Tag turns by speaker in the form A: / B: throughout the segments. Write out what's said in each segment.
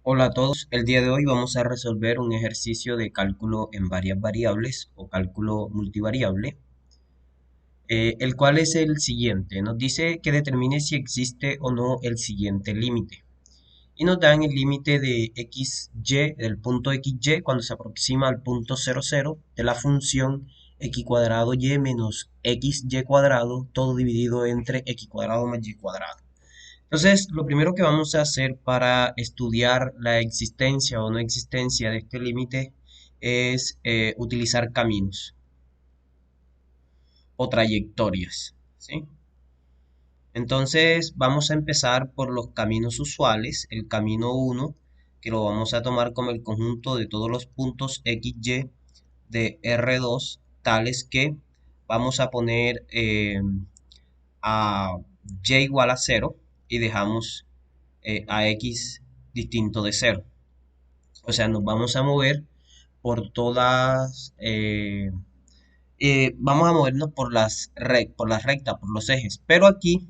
A: Hola a todos, el día de hoy vamos a resolver un ejercicio de cálculo en varias variables o cálculo multivariable, el cual es el siguiente. Nos dice que determine si existe o no el siguiente límite. Y nos dan el límite de xy, del punto xy, cuando se aproxima al punto 00 de la función x cuadrado y menos xy cuadrado, todo dividido entre x cuadrado más y cuadrado. Entonces, lo primero que vamos a hacer para estudiar la existencia o no existencia de este límite es utilizar caminos o trayectorias, ¿sí? Entonces, vamos a empezar por los caminos usuales. El camino uno, que lo vamos a tomar como el conjunto de todos los puntos x, y de R2, tales que vamos a poner a y igual a cero y dejamos a x distinto de cero. O sea, nos vamos a mover por todas, vamos a movernos por por las rectas, por los ejes. Pero aquí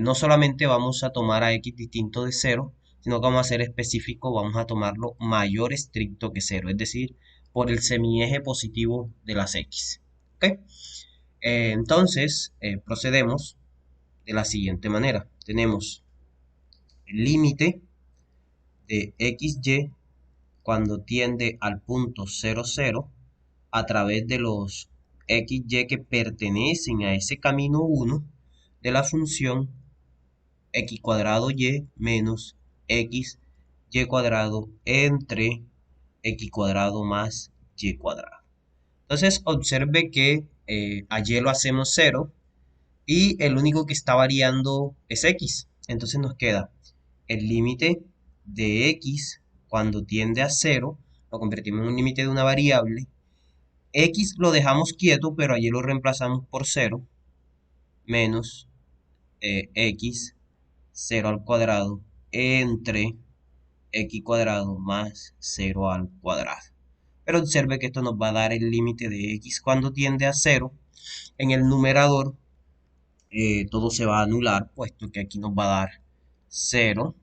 A: no solamente vamos a tomar a x distinto de cero, sino que vamos a ser específico, vamos a tomarlo mayor estricto que cero, es decir, por el semieje positivo de las x. ¿Ok? Entonces, procedemos de la siguiente manera. Tenemos el límite de xy cuando tiende al punto 00 a través de los xy que pertenecen a ese camino 1 de la función x cuadrado y menos x y cuadrado entre x cuadrado más y cuadrado. Entonces observe que a y lo hacemos 0 y el único que está variando es x. Entonces nos queda el límite de x cuando tiende a cero, lo convertimos en un límite de una variable. X lo dejamos quieto, pero allí lo reemplazamos por cero, menos x, 0 al cuadrado, entre x cuadrado más 0 al cuadrado. Pero observe que esto nos va a dar el límite de x cuando tiende a cero. En el numerador todo se va a anular, puesto que aquí nos va a dar cero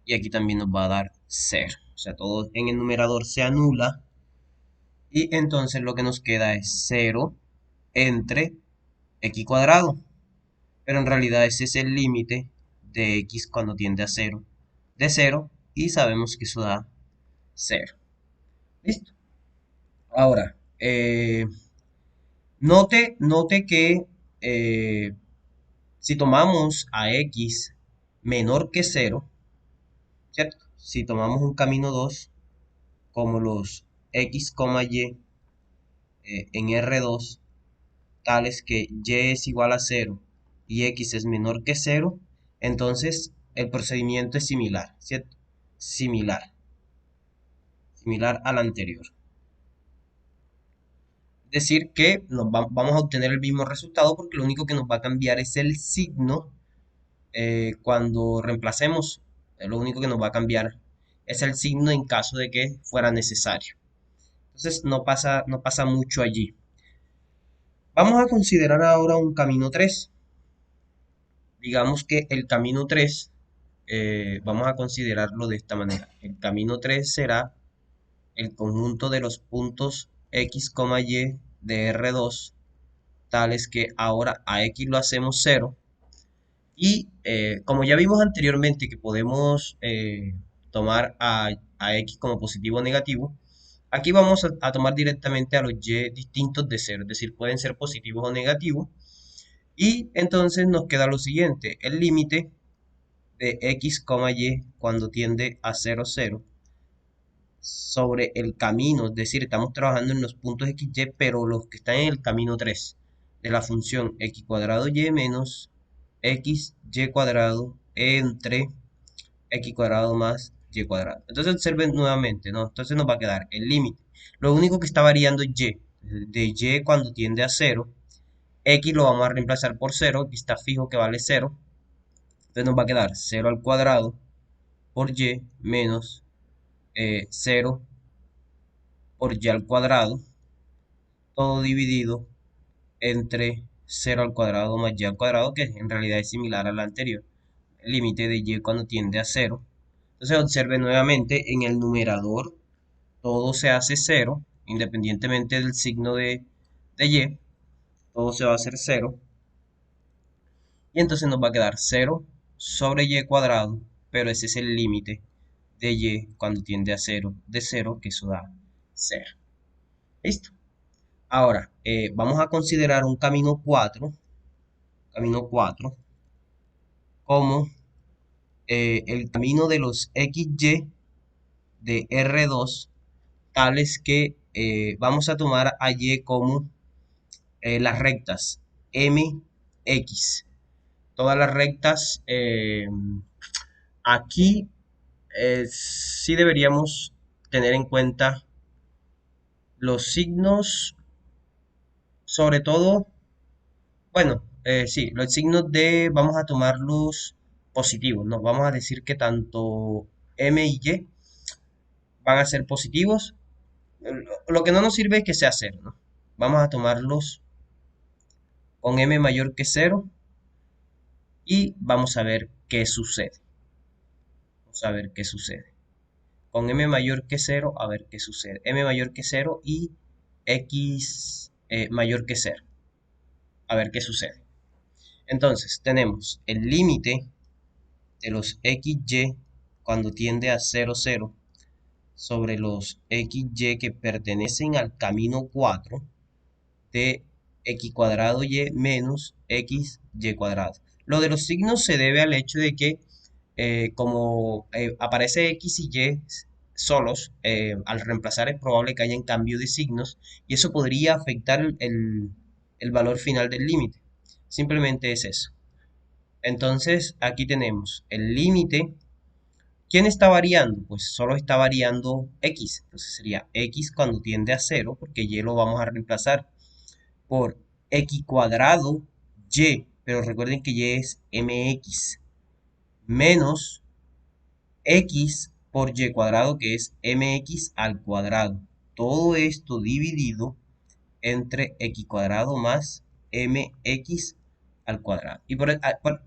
A: y aquí también nos va a dar cero. O sea, todo en el numerador se anula y entonces lo que nos queda es cero entre x cuadrado. Pero en realidad ese es el límite de x cuando tiende a cero, de cero, y sabemos que eso da cero. ¿Listo? Ahora, note que si tomamos a x menor que cero, ¿cierto? Si tomamos un camino 2 como los x, y en R2, tales que y es igual a cero y x es menor que cero, entonces el procedimiento es similar, ¿cierto? Similar al anterior. Es decir, que vamos a obtener el mismo resultado porque lo único que nos va a cambiar es el signo cuando reemplacemos. Lo único que nos va a cambiar es el signo en caso de que fuera necesario. Entonces no pasa mucho allí. Vamos a considerar ahora un camino 3. Digamos que el camino 3, vamos a considerarlo de esta manera. El camino 3 será el conjunto de los puntos x, y de R2, tales que ahora a x lo hacemos 0. Y como ya vimos anteriormente que podemos tomar a x como positivo o negativo, aquí vamos a tomar directamente a los y distintos de 0, es decir, pueden ser positivos o negativos. Y entonces nos queda lo siguiente, el límite de x, y cuando tiende a 0, 0 sobre el camino, es decir, estamos trabajando en los puntos x, y, pero los que están en el camino 3 de la función x cuadrado y menos x y cuadrado entre x cuadrado más y cuadrado. Entonces observen nuevamente, ¿no? Entonces nos va a quedar el límite. Lo único que está variando es y. De y cuando tiende a 0, x lo vamos a reemplazar por 0, aquí está fijo que vale 0. Entonces nos va a quedar 0 al cuadrado por y menos 0 por y al cuadrado, todo dividido entre 0 al cuadrado más y al cuadrado, que en realidad es similar al anterior. El límite de y cuando tiende a 0 Entonces observe nuevamente en el numerador todo se hace cero, independientemente del signo de y, todo se va a hacer cero. Y entonces nos va a quedar cero sobre y cuadrado, pero ese es el límite de y cuando tiende a cero, de cero, que eso da cero. ¿Listo? Ahora, vamos a considerar un camino 4 como el camino de los XY de R2, tales que vamos a tomar a Y como las rectas MX. Todas las rectas, aquí sí deberíamos tener en cuenta los signos, sobre todo, bueno, sí, los signos vamos a tomarlos positivos, ¿no? Vamos a decir que tanto M y Y van a ser positivos. Lo que no nos sirve es que sea cero, ¿no? Vamos a tomarlos con M mayor que cero y vamos a ver qué sucede. Vamos a ver qué sucede. Con M mayor que cero, a ver qué sucede. M mayor que cero y X mayor que cero. A ver qué sucede. Entonces, tenemos el límite de los XY cuando tiende a 0, 0 sobre los XY que pertenecen al camino 4 de X cuadrado Y menos XY cuadrado. Lo de los signos se debe al hecho de que como aparece X y Y solos, al reemplazar es probable que haya un cambio de signos y eso podría afectar el valor final del límite. Simplemente es eso. Entonces aquí tenemos el límite. ¿Quién está variando? Pues solo está variando X. Entonces sería X cuando tiende a cero, porque Y lo vamos a reemplazar por X cuadrado Y. Pero recuerden que Y es MX menos X por Y cuadrado, que es MX al cuadrado. Todo esto dividido entre X cuadrado más MX al cuadrado. Y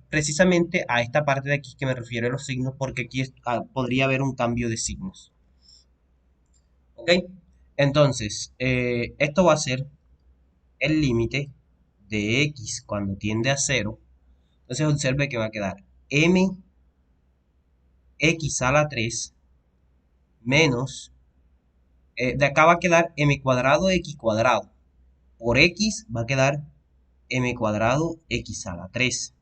A: precisamente a esta parte de aquí que me refiero a los signos, porque aquí podría haber un cambio de signos. ¿Ok? Entonces, esto va a ser el límite de X cuando tiende a cero. Entonces observe que va a quedar MX a la 3 menos, de acá va a quedar M cuadrado X cuadrado. Por X va a quedar M cuadrado X a la 3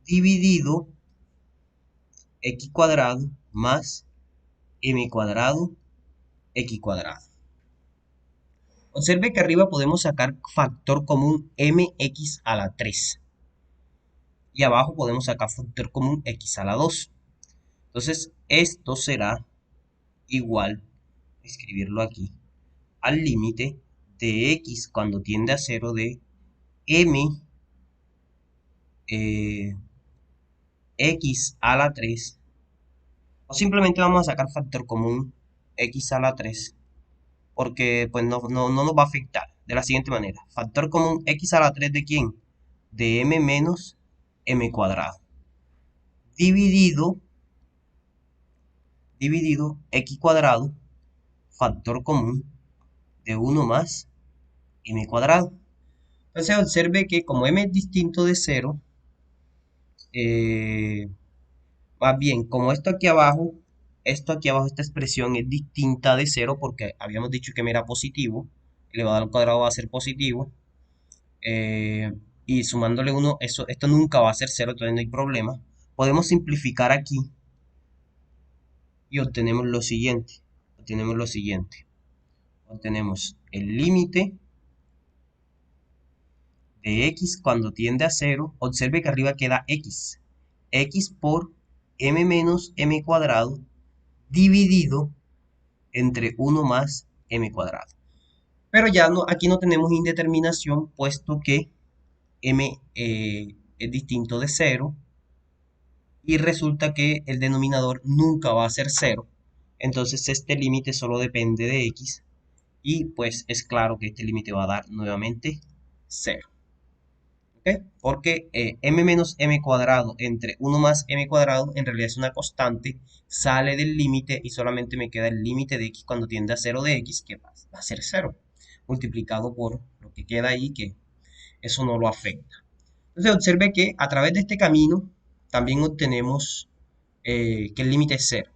A: dividido X cuadrado más M cuadrado X cuadrado. Observe que arriba podemos sacar factor común MX a la 3 y abajo podemos sacar factor común X a la 2. Entonces esto será igual, escribirlo aquí, al límite de X cuando tiende a 0 de M X a la 3, o simplemente vamos a sacar factor común X a la 3 porque pues no nos va a afectar de la siguiente manera. Factor común X a la 3 ¿de quién? De M menos M cuadrado. Dividido X cuadrado, factor común de 1 más M cuadrado. Entonces observe que como M es distinto de 0, más bien, como esta expresión es distinta de 0 porque habíamos dicho que M era positivo, elevado al cuadrado va a ser positivo, eh, y sumándole 1, esto nunca va a ser 0, entonces no hay problema. Podemos simplificar aquí y obtenemos lo siguiente. Obtenemos el límite de X cuando tiende a 0. Observe que arriba queda X. X por M menos M cuadrado dividido entre 1 más M cuadrado. Pero ya no, aquí no tenemos indeterminación, puesto que M es distinto de 0 y resulta que el denominador nunca va a ser 0. Entonces este límite solo depende de X y pues es claro que este límite va a dar nuevamente 0. ¿ok? Porque m menos m cuadrado entre 1 más m cuadrado en realidad es una constante, sale del límite y solamente me queda el límite de x cuando tiende a 0 de x, que va a ser 0, multiplicado por lo que queda ahí, que eso no lo afecta. Entonces observe que a través de este camino también obtenemos que el límite es 0.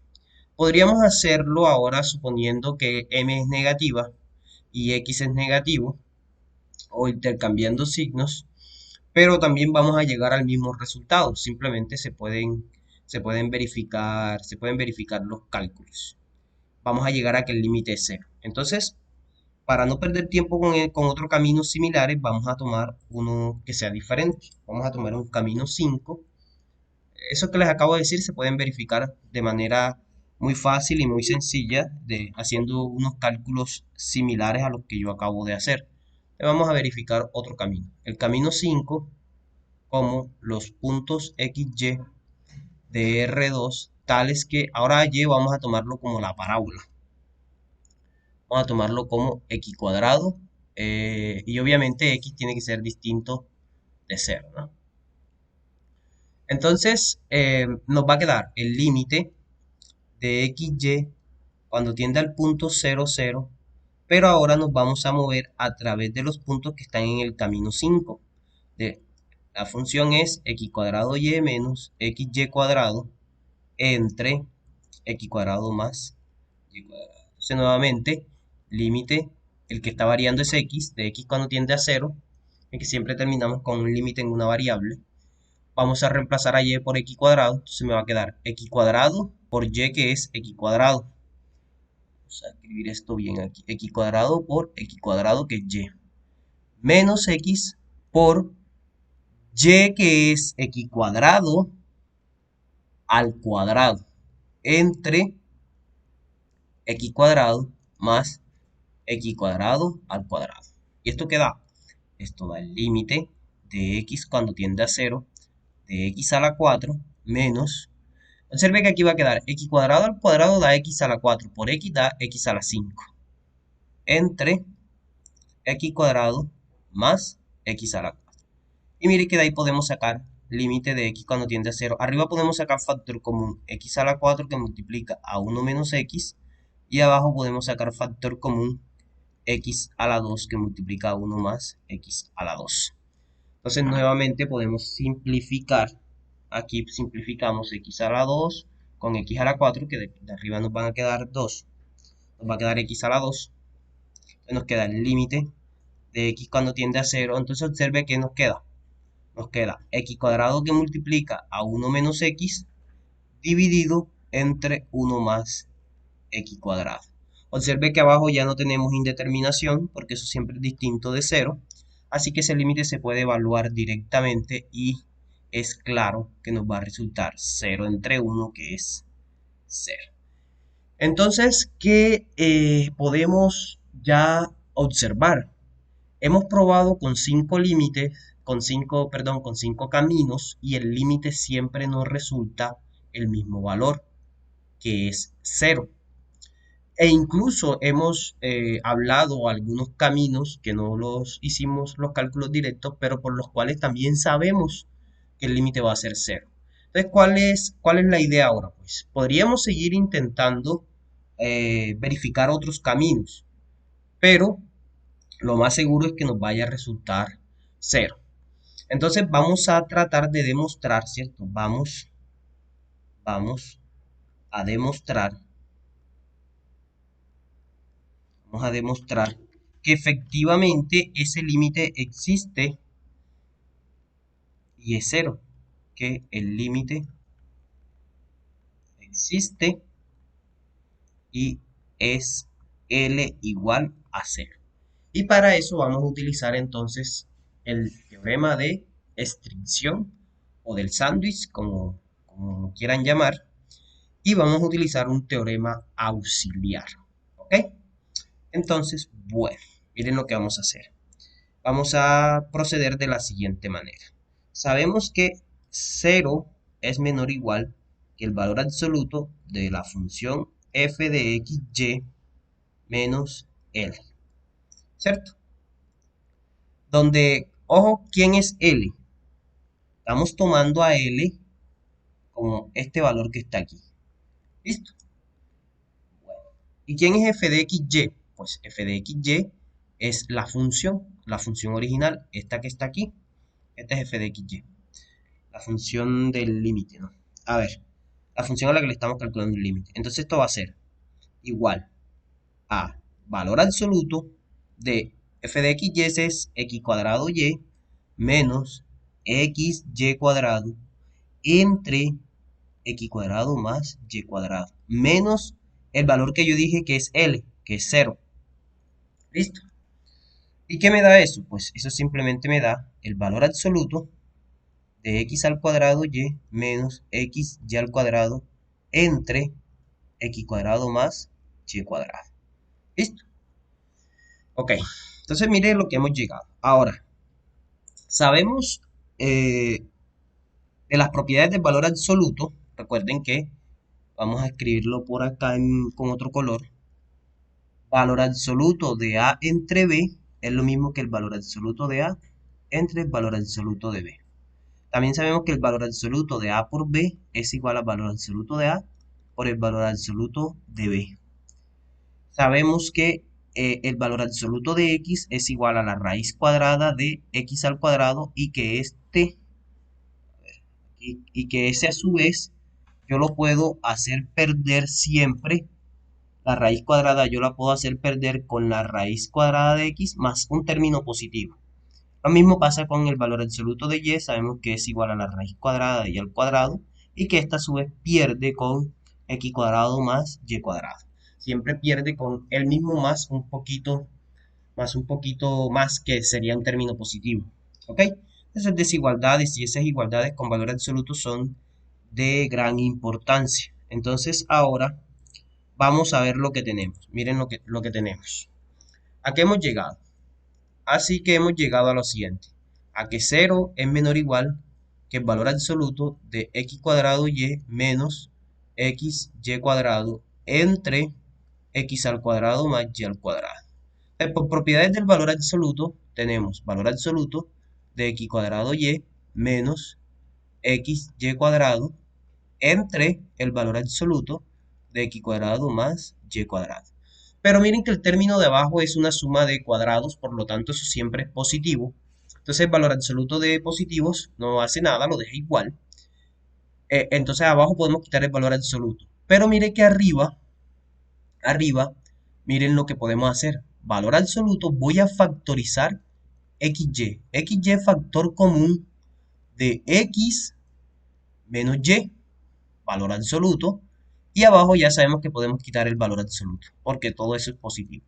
A: Podríamos hacerlo ahora suponiendo que m es negativa y x es negativo, o intercambiando signos, pero también vamos a llegar al mismo resultado. Simplemente se pueden verificar los cálculos. Vamos a llegar a que el límite es 0. Entonces, para no perder tiempo con otros caminos similares, vamos a tomar uno que sea diferente. Vamos a tomar un camino 5. Eso que les acabo de decir se pueden verificar de manera muy fácil y muy sencilla, haciendo unos cálculos similares a los que yo acabo de hacer. Vamos a verificar otro camino. El camino 5, como los puntos XY de R2, tales que ahora Y vamos a tomarlo como la parábola. Vamos a tomarlo como x cuadrado, y obviamente x tiene que ser distinto de 0, ¿no? Entonces nos va a quedar el límite de XY cuando tiende al punto 0, 0, pero ahora nos vamos a mover a través de los puntos que están en el camino 5. La función es x cuadrado y menos xy cuadrado entre x cuadrado más y cuadrado. Entonces nuevamente, límite, el que está variando es x, de x cuando tiende a 0, en que siempre terminamos con un límite en una variable. Vamos a reemplazar a y por x cuadrado, entonces me va a quedar x cuadrado por y, que es x cuadrado. Vamos a escribir esto bien aquí, x cuadrado por x cuadrado, que es y, menos x por y, que es x cuadrado al cuadrado, entre x cuadrado más x cuadrado al cuadrado. ¿Y esto qué da? Esto da el límite de x cuando tiende a 0, de x a la 4, menos, observe que aquí va a quedar x cuadrado al cuadrado da x a la 4, por x da x a la 5, entre x cuadrado más x a la 4. Y mire que de ahí podemos sacar límite de x cuando tiende a 0. Arriba podemos sacar factor común x a la 4 que multiplica a 1 menos x. Y abajo podemos sacar factor común x a la 2 que multiplica a 1 más x a la 2. Entonces nuevamente podemos simplificar. Aquí simplificamos x a la 2 con x a la 4, que de arriba nos van a quedar 2. Nos va a quedar x a la 2. Entonces nos queda el límite de x cuando tiende a 0. Entonces observe que nos queda. Nos queda x cuadrado que multiplica a 1 menos x dividido entre 1 más x cuadrado. Observe que abajo ya no tenemos indeterminación porque eso siempre es distinto de 0. Así que ese límite se puede evaluar directamente y es claro que nos va a resultar 0 entre 1, que es 0. Entonces, ¿qué podemos ya observar? Hemos probado con 5 límites, con 5 caminos, y el límite siempre nos resulta el mismo valor, que es 0. E incluso hemos hablado algunos caminos que no los hicimos los cálculos directos, pero por los cuales también sabemos que el límite va a ser 0. Entonces, cuál es la idea ahora? Pues podríamos seguir intentando verificar otros caminos, pero lo más seguro es que nos vaya a resultar 0. Entonces vamos a tratar de demostrar, ¿cierto? Vamos a demostrar, vamos a demostrar que efectivamente ese límite existe y es 0. Que el límite existe y es L igual a 0. Y para eso vamos a utilizar entonces el teorema de estricción o del sándwich, como quieran llamar, y vamos a utilizar un teorema auxiliar. ¿Ok? Entonces, bueno, miren lo que vamos a hacer. Vamos a proceder de la siguiente manera. Sabemos que 0 es menor o igual que el valor absoluto de la función f de xy menos L, ¿cierto? Donde, ojo, ¿quién es L? Estamos tomando a L como este valor que está aquí. ¿Listo? Bueno. ¿Y quién es f de xy? Pues f de xy es la función original, esta que está aquí. Esta es f de xy, la función del límite, ¿no? A ver, la función a la que le estamos calculando el límite. Entonces esto va a ser igual a valor absoluto de f de xy es x cuadrado y menos xy cuadrado entre x cuadrado más y cuadrado, menos el valor que yo dije que es L, que es 0. ¿Listo? ¿Y qué me da eso? Pues eso simplemente me da el valor absoluto de x al cuadrado y menos xy al cuadrado entre x cuadrado más y cuadrado. ¿Listo? Ok, entonces mire lo que hemos llegado. Ahora, sabemos de las propiedades del valor absoluto. Recuerden que vamos a escribirlo por acá con otro color. Valor absoluto de A entre B es lo mismo que el valor absoluto de A entre el valor absoluto de B. También sabemos que el valor absoluto de A por B es igual al valor absoluto de A por el valor absoluto de B. Sabemos que el valor absoluto de X es igual a la raíz cuadrada de X al cuadrado y que que ese a su vez yo lo puedo hacer perder siempre. La raíz cuadrada yo la puedo hacer perder con la raíz cuadrada de x más un término positivo. Lo mismo pasa con el valor absoluto de y, sabemos que es igual a la raíz cuadrada de y al cuadrado y que esta a su vez pierde con x cuadrado más y cuadrado. Siempre pierde con el mismo más un poquito más que sería un término positivo. ¿Ok? Esas desigualdades y esas igualdades con valor absoluto son de gran importancia. Entonces ahora vamos a ver lo que tenemos. Miren lo que tenemos. ¿A qué hemos llegado? Así que hemos llegado a lo siguiente. A que 0 es menor o igual que el valor absoluto de x cuadrado y menos xy cuadrado entre x al cuadrado más y al cuadrado. Por propiedades del valor absoluto tenemos valor absoluto de x cuadrado y menos xy cuadrado entre el valor absoluto de x cuadrado más y cuadrado. Pero miren que el término de abajo es una suma de cuadrados, por lo tanto eso siempre es positivo. Entonces el valor absoluto de positivos no hace nada, lo deja igual. Entonces abajo podemos quitar el valor absoluto. Pero miren que arriba, miren lo que podemos hacer. Valor absoluto, voy a factorizar xy. Xy es factor común de x menos y, valor absoluto. Y abajo ya sabemos que podemos quitar el valor absoluto, porque todo eso es positivo.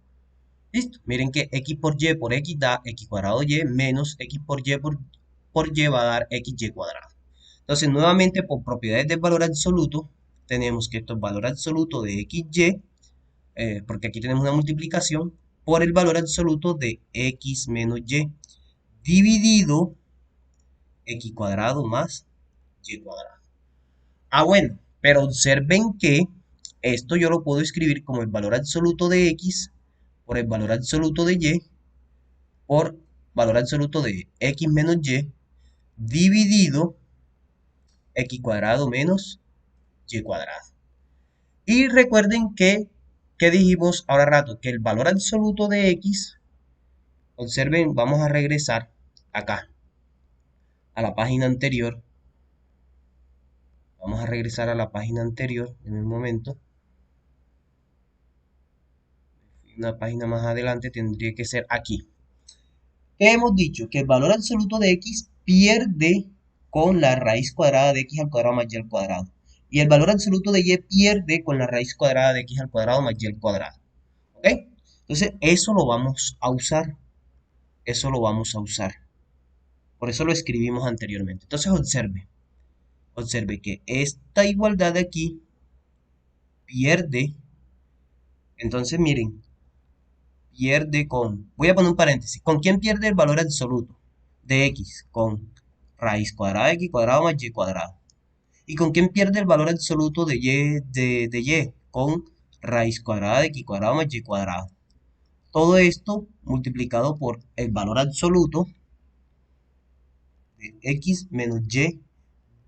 A: ¿Listo? Miren que x por x da x cuadrado y menos x por y va a dar xy cuadrado. Entonces, nuevamente, por propiedades del valor absoluto, tenemos que esto es valor absoluto de xy, porque aquí tenemos una multiplicación, por el valor absoluto de x menos y, dividido x cuadrado más y cuadrado. Ah, bueno, pero observen que esto yo lo puedo escribir como el valor absoluto de x por el valor absoluto de y por valor absoluto de x menos y dividido x cuadrado menos y cuadrado. Y recuerden que dijimos ahora rato que el valor absoluto de x, observen, vamos a regresar acá a la página anterior. Vamos a regresar a la página anterior en un momento. Una página más adelante tendría que ser aquí. ¿Qué hemos dicho? Que el valor absoluto de x pierde con la raíz cuadrada de x al cuadrado más y al cuadrado. Y el valor absoluto de y pierde con la raíz cuadrada de x al cuadrado más y al cuadrado. ¿Ok? Entonces, eso lo vamos a usar. Eso lo vamos a usar. Por eso lo escribimos anteriormente. Entonces, observe. Observe que esta igualdad de aquí pierde. Entonces, miren, pierde con, voy a poner un paréntesis, ¿con quién pierde el valor absoluto de x? Con raíz cuadrada de x cuadrado más y cuadrado. ¿Y con quién pierde el valor absoluto de y? Con raíz cuadrada de x cuadrado más y cuadrado. Todo esto multiplicado por el valor absoluto de x menos y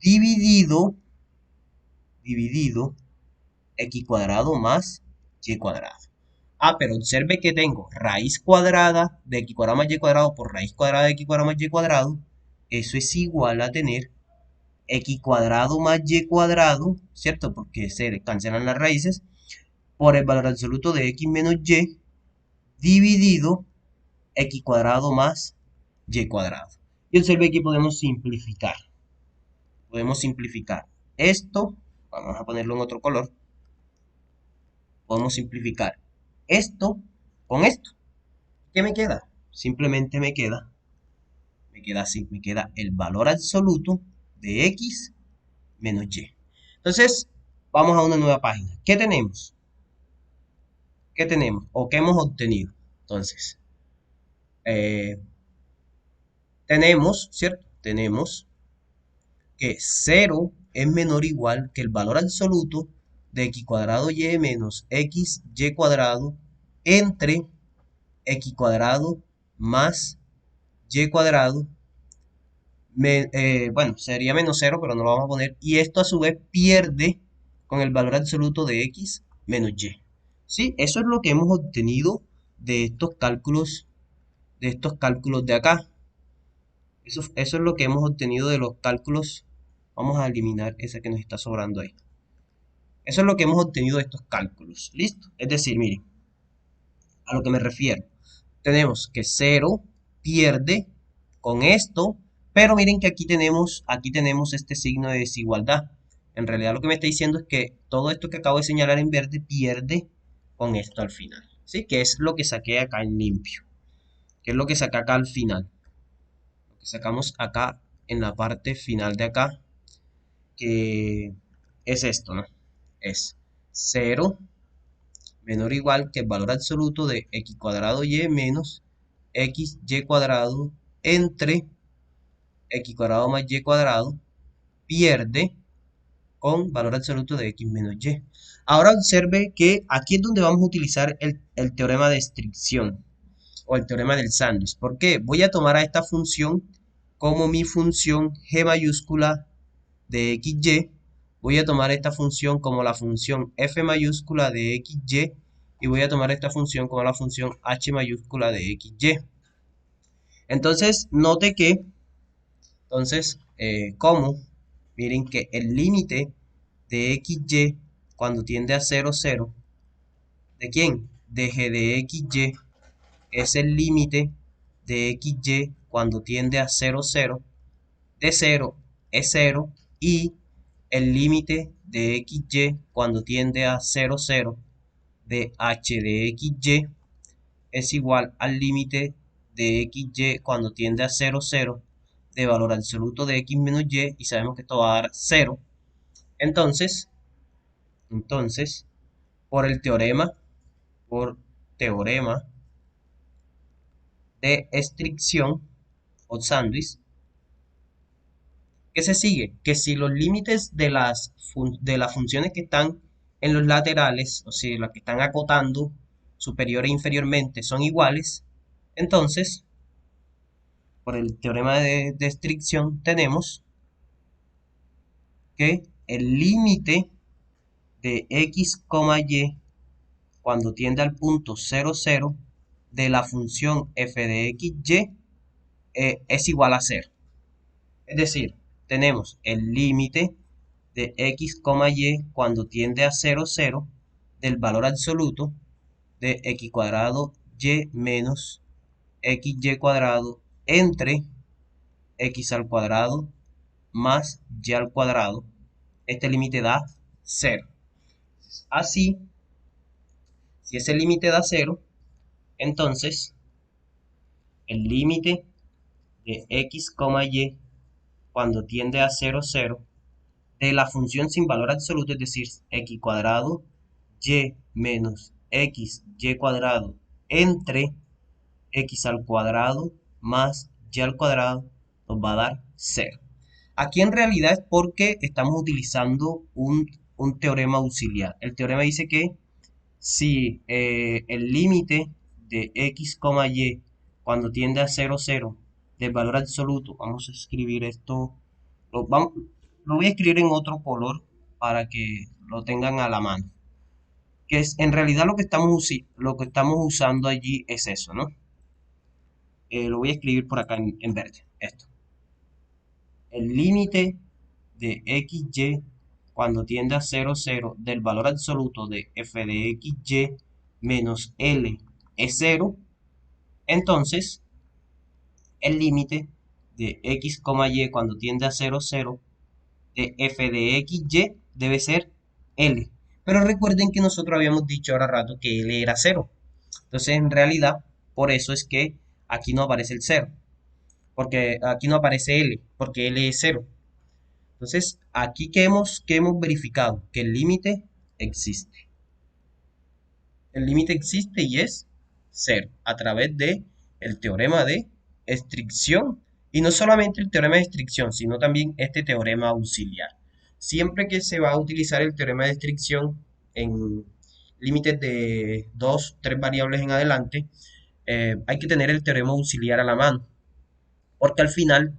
A: dividido x cuadrado más y cuadrado. Ah, pero observe que tengo raíz cuadrada de x cuadrado más y cuadrado por raíz cuadrada de x cuadrado más y cuadrado. Eso es igual a tener x cuadrado más y cuadrado, ¿cierto? Porque se cancelan las raíces, por el valor absoluto de x menos y dividido x cuadrado más y cuadrado. Y observe que podemos simplificar. Podemos simplificar esto, vamos a ponerlo en otro color. Podemos simplificar esto con esto. ¿Qué me queda? Simplemente me queda así, me queda el valor absoluto de x menos y. Entonces, vamos a una nueva página. ¿Qué tenemos? ¿Qué tenemos? ¿O qué hemos obtenido? Entonces, eh, tenemos, ¿cierto? Tenemos que 0 es menor o igual que el valor absoluto de x cuadrado y menos x y cuadrado entre x cuadrado más y cuadrado. Bueno, sería menos 0, pero no lo vamos a poner. Y esto a su vez pierde con el valor absoluto de x menos y. ¿Sí? Eso es lo que hemos obtenido de estos cálculos de acá. Eso es lo que hemos obtenido de los cálculos. Vamos a eliminar esa que nos está sobrando ahí. Eso es lo que hemos obtenido de estos cálculos. ¿Listo? Es decir, miren, a lo que me refiero. Tenemos que 0 pierde con esto, pero miren que aquí tenemos este signo de desigualdad. En realidad lo que me está diciendo es que todo esto que acabo de señalar en verde pierde con esto al final. ¿Sí? Que es lo que saqué acá en limpio. Que es lo que saqué acá al final. Lo que sacamos acá en la parte final de acá. Que es esto, ¿no? Es 0 menor o igual que el valor absoluto de x cuadrado y menos x y cuadrado entre x cuadrado más y cuadrado pierde con valor absoluto de x menos y. Ahora observe que aquí es donde vamos a utilizar el teorema de estricción o el teorema del sándwich. ¿Por qué? Voy a tomar a esta función como mi función g mayúscula de xy. Voy a tomar esta función como la función f mayúscula de xy y voy a tomar esta función como la función h mayúscula de xy. Entonces, note que, como, miren que el límite de xy cuando tiende a 0, 0, ¿de quién? De g de xy es el límite de xy cuando tiende a 0, 0, de 0 es 0 y el límite de xy cuando tiende a 0, 0 de h de xy es igual al límite de xy cuando tiende a 0, 0 de valor absoluto de x menos y sabemos que esto va a dar 0. Entonces, por el teorema de estricción o sándwich, ¿qué se sigue? Que si los límites de las funciones que están en los laterales, o sea, las que están acotando superior e inferiormente son iguales, entonces, por el teorema de estricción, tenemos que el límite de x, y cuando tiende al punto 0, 0 de la función f de xy es igual a 0. Es decir, tenemos el límite de x, y cuando tiende a 0, 0 del valor absoluto de x cuadrado y menos xy cuadrado entre x al cuadrado más y al cuadrado. Este límite da 0. Así, si ese límite da 0, entonces el límite de x, y cuando tiende a 0, 0 de la función sin valor absoluto, es decir, x cuadrado y menos xy cuadrado entre x al cuadrado más y al cuadrado nos va a dar 0. Aquí en realidad es porque estamos utilizando un teorema auxiliar. El teorema dice que si el límite de x, y cuando tiende a 0, 0 del valor absoluto. Vamos a escribir esto, lo, vam- lo voy a escribir en otro color para que lo tengan a la mano. Que es en realidad lo que estamos usando allí es eso, ¿no? Lo voy a escribir por acá en verde. Esto. El límite de xy cuando tiende a 0,0 del valor absoluto de f de xy menos L es 0, entonces el límite de x, y cuando tiende a 0,0 de f de xy debe ser L. Pero recuerden que nosotros habíamos dicho ahora rato que L era 0. Entonces, en realidad, por eso es que aquí no aparece el 0. Porque aquí no aparece L, porque L es 0. Entonces, aquí que hemos verificado que el límite existe. El límite existe y es cero a través de el teorema de estricción. Y no solamente el teorema de estricción, sino también este teorema auxiliar. Siempre que se va a utilizar el teorema de estricción en límites de dos, tres variables en adelante, hay que tener el teorema auxiliar a la mano, porque al final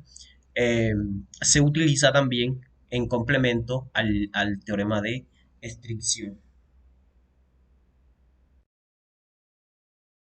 A: eh, se utiliza también en complemento al teorema de estricción.